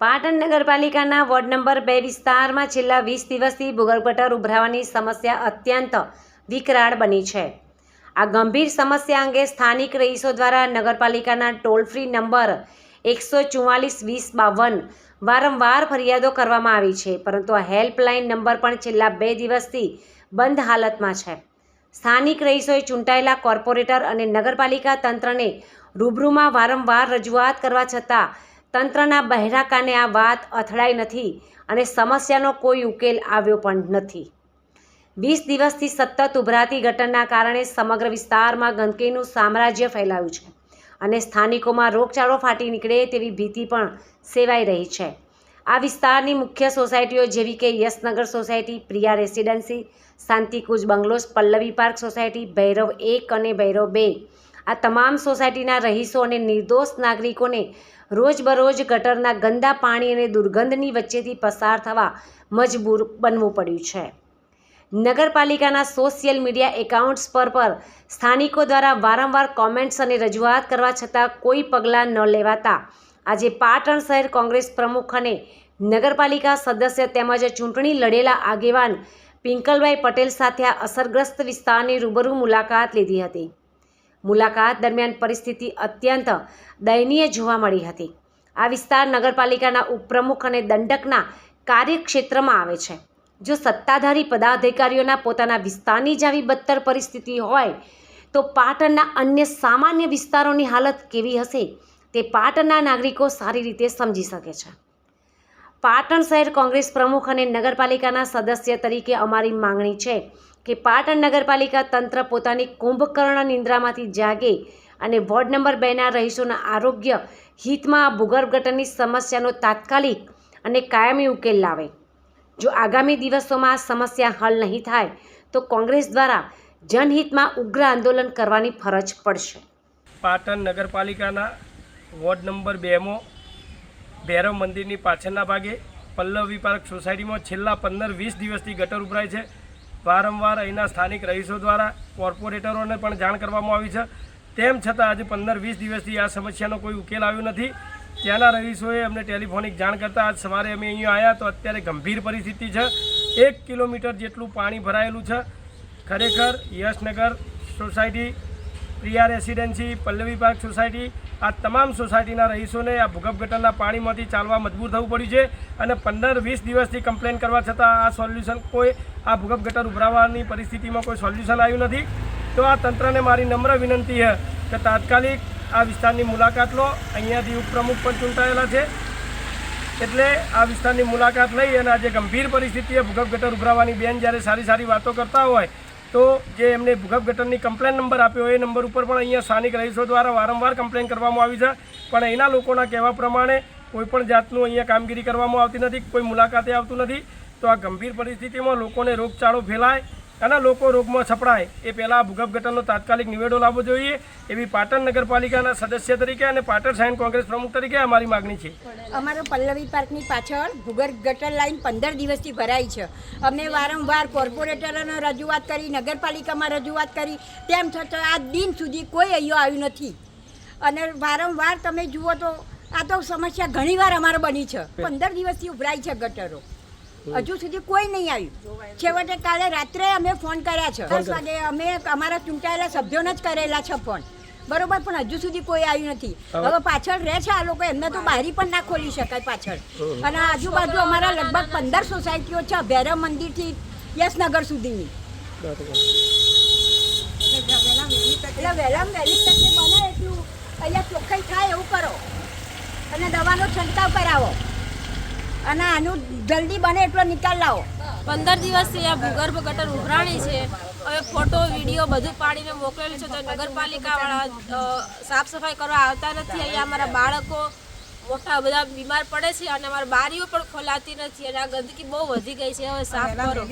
પાટણ નગરપાલિકાના ward number 2 વિસ્તારમાં છેલ્લા 20 દિવસથી ભૂગર્ભ ગટર ઉભરાવાની સમસ્યા અત્યંત વિકરાળ બની છે। આ ગંભીર સમસ્યા અંગે સ્થાનિક રહીશો દ્વારા નગરપાલિકાના ટોલ ફ્રી નંબર 144-2052 વારંવાર ફરિયાદો કરવામાં આવી છે, પરંતુ આ હેલ્પલાઇન નંબર પણ છેલ્લા 2 દિવસથી બંધ હાલતમાં છે। સ્થાનિક રહીશોએ ચૂંટાયેલા કોર્પોરેટર અને નગરપાલિકા તંત્રને રૂબરૂમાં વારંવાર રજૂઆત કરવા છતાં તંત્રના બહેરા કાને આ વાત અથડાઈ નથી અને સમસ્યાનો કોઈ ઉકેલ આવ્યો પણ નથી। 20 દિવસથી સતત ઉભરાતી ગટરના કારણે સમગ્ર વિસ્તારમાં ગંદકીનું સામ્રાજ્ય ફેલાયું છે અને સ્થાનિકોમાં રોગચાળો ફાટી નીકળે તેવી ભીતિ પણ સેવાઈ રહી છે। આ વિસ્તારની મુખ્ય સોસાયટીઓ જેવી કે Yashnagar society, Priya residency, Shantikunj bungalows, Pallavi park society, Bhairav 1 અને ભૈરવ 2 આ તમામ સોસાયટીના રહીશો અને નિર્દોષ નાગરિકોને રોજબરોજ ગટરના ગંદા પાણી અને દુર્ગંધની વચ્ચેથી પસાર થવા મજબૂર બનવું પડ્યું છે। નગરપાલિકાના સોશિયલ મીડિયા એકાઉન્ટ્સ પર સ્થાનિકો દ્વારા વારંવાર કોમેન્ટ્સ અને રજૂઆત કરવા છતાં કોઈ પગલાં ન લેવાતા આજે પાટણ શહેર કોંગ્રેસ પ્રમુખ અને નગરપાલિકા સદસ્ય તેમજ ચૂંટણી લડેલા આગેવાન પિંકલભાઈ પટેલ સાથે આ અસરગ્રસ્ત વિસ્તારની રૂબરૂ મુલાકાત લીધી હતી। મુલાકાત દરમિયાન પરિસ્થિતિ અત્યંત દયનીય જોવા મળી હતી। આ વિસ્તાર નગરપાલિકાના ઉપપ્રમુખ અને દંડકના કાર્યક્ષેત્રમાં આવે છે। જો સત્તાધારી પદાધિકારીઓના પોતાના વિસ્તારની જ આવી બદતર પરિસ્થિતિ હોય તો પાટણના અન્ય સામાન્ય વિસ્તારોની હાલત કેવી હશે તે પાટણના નાગરિકો સારી રીતે સમજી શકે છે। પાટણ શહેર કોંગ્રેસ પ્રમુખ અને નગરપાલિકાના સદસ્ય તરીકે અમારી માંગણી છે કે પાટણ નગરપાલિકા તંત્ર પોતાની કુંભકર્ણ નિંદ્રામાંથી જાગે અને વોર્ડ નંબર 2ના રહીશોના આરોગ્ય હિતમાં આ ભૂગર્ભ ગટરની સમસ્યાનો તાત્કાલિક અને કાયમી ઉકેલ લાવે। જો આગામી દિવસોમાં આ સમસ્યા હલ નહીં થાય તો કોંગ્રેસ દ્વારા જનહિતમાં ઉગ્ર આંદોલન કરવાની ફરજ પડશે। પાટણ નગરપાલિકાના વોર્ડ નંબર 2માં ભૈરવ મંદિરની પાછળના ભાગે પલ્લવી પાર્ક સોસાયટીમાં છેલ્લા 15-20 દિવસથી ગટર ઉભરાય છે। વારંવાર અહીંના સ્થાનિક રહીશો દ્વારા કોર્પોરેટરોને પણ જાણ કરવામાં આવી છે, તેમ છતાં આજે 15-20 દિવસથી આ સમસ્યાનો કોઈ ઉકેલ આવ્યો નથી। ત્યાંના રહીશોએ અમને ટેલિફોનિક જાણ કરતાં આજ સવારે અમે અહીંયા આવ્યા તો અત્યારે ગંભીર પરિસ્થિતિ છે। 1 કિલોમીટર જેટલું પાણી ભરાયેલું છે। ખરેખર Yashnagar society, Priya residency, Pallavi park society આ તમામ સોસાયટીના રહીશોને આ ભૂગર્ભ ગટરના પાણીમાંથી ચાલવા મજબૂર થવું પડ્યું છે અને 15-20 દિવસથી કમ્પ્લેન કરવા છતાં આ સોલ્યુશન કોઈ આ ભૂગર્ભ ગટર ઉભરાવાની પરિસ્થિતિમાં કોઈ સોલ્યુશન આવ્યું નથી। તો આ તંત્રને મારી નમ્ર વિનંતી છે કે તાત્કાલિક આ વિસ્તારની મુલાકાત લો। અહીંયાથી ઉપપ્રમુખ પણ ચૂંટાયેલા છે એટલે આ વિસ્તારની મુલાકાત લઈ અને આજે ગંભીર પરિસ્થિતિએ ભૂગર્ભ ગટર ઉભરાવાની બેન જ્યારે સારી વાતો કરતા હોય તો જે એમને ભૂગર્ભ ગટરની કમ્પ્લેન નંબર આપ્યો એ નંબર ઉપર પણ અહીંયા સ્થાનિક રહીશો દ્વારા વારંવાર કમ્પ્લેન કરવામાં આવી છે, પણ અહીંના લોકોના કહેવા પ્રમાણે કોઈપણ જાતનું અહીંયા કામગીરી કરવામાં આવતી નથી, કોઈ મુલાકાતે આવતું નથી। તો આ ગંભીર પરિસ્થિતિમાં લોકોને રોગચાળો ફેલાય અને લોકો રોગમાં છપડાય એ પહેલાં ભૂગર્ભ ગટરનો તાત્કાલિક નિવેડો લાવવો જોઈએ એવી પાટણ નગરપાલિકાના સદસ્ય તરીકે અને પાટણ શહેર કોંગ્રેસ પ્રમુખ તરીકે અમારી માગણી છે। અમારો પલ્લવી પાર્કની પાછળ ભૂગર્ભ ગટર લાઈન 15 દિવસથી ભરાઈ છે। અમે વારંવાર કોર્પોરેટરોને રજૂઆત કરી, નગરપાલિકામાં રજૂઆત કરી, તેમ છતાં આ દિન સુધી કોઈ અહીંયા આવ્યું નથી અને વારંવાર તમે જુઓ તો આ તો સમસ્યા ઘણીવાર અમારે બની છે। 15 દિવસથી ઉભરાઈ છે ગટરો, હજુ સુધી કોઈ નહીં આવ્યું। છેવટે કાલે રાત્રે અમે ફોન કર્યા છે 10 વાગે, અમે અમારા ચૂંટાયેલા સભ્યોને જ કરેલા છે ફોન, બરોબર, પણ હજુ સુધી કોઈ આવ્યું નથી। હવે પાછળ રહે છે આ લોકો, એમને તો બારી પણ ના ખોલી શકાય પાછળ, અને આજુબાજુ અમારા લગભગ 15 સોસાયટીઓ છે ભૈરવ મંદિરથી યશનગર સુધીની। એટલે વહેલામાં વહેલી તકે બને એટલું અહીંયા ચોખ્ખાઈ થાય એવું કરો અને દવાનો છંટકાવ કરાવો અને આનું જલ્દી બને એટલો નિકાલ લાવો। 15 દિવસથી આ ભૂગર્ભ ગટર ઉભરાણી છે। હવે ફોટો વિડીયો બધું પાડીને મોકલેલું છે તો નગરપાલિકાવાળા સાફ સફાઈ કરવા આવતા નથી। અહીંયા અમારા બાળકો મોટા બધા બીમાર પડે છે અને અમારી બારીઓ પણ ખોલાતી નથી અને આ ગંદકી બહુ વધી ગઈ છે, હવે સાફ કરો।